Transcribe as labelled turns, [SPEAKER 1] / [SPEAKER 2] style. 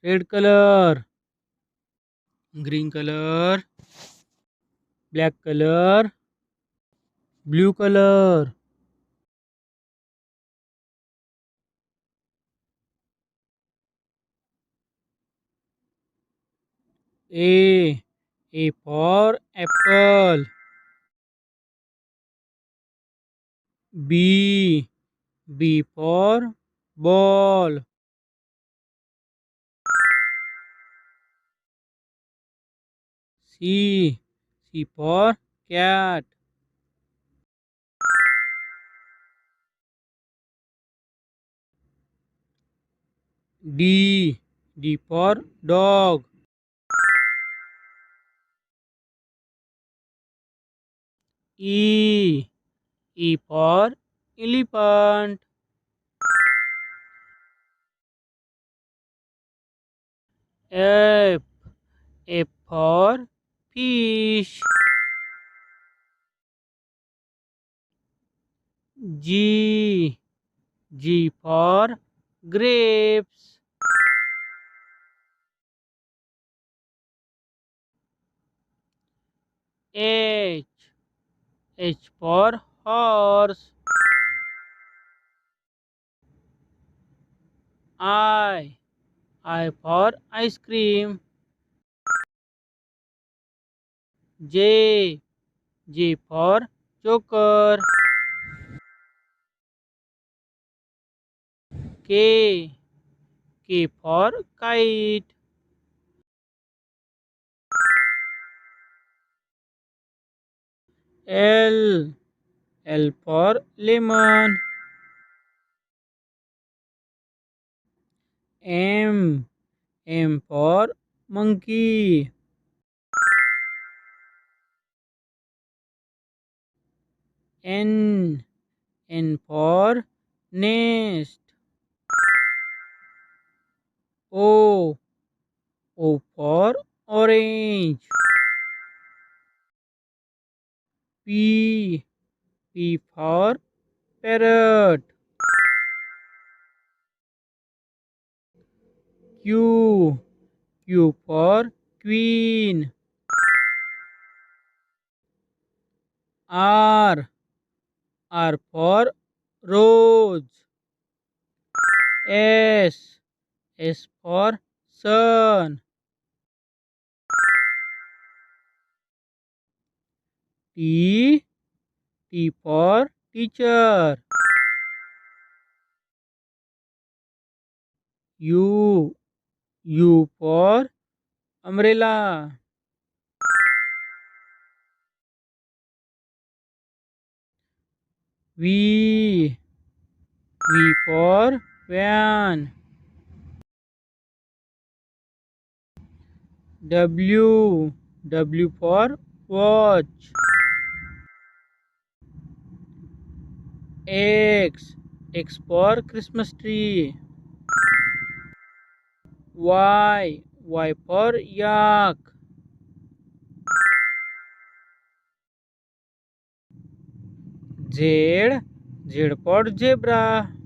[SPEAKER 1] red color, green color, black color, blue color. A. A for apple. B. B for ball. C. C for cat. D. D for dog. E. E for elephant. F. F for fish. G. G for grapes. H. H for horse. I. I for ice cream. J. J for joker. K. K for kite. L. L for lemon. M. M for monkey. N. N for nest. O. O for orange. P. P for parrot. Q. Q for queen. R. R for rose. S. S for sun. T. T for teacher. U. U for umbrella. V. V for van. W. W for watch. X. X for Christmas tree. Y. Y for yak. Z. Z for zebra.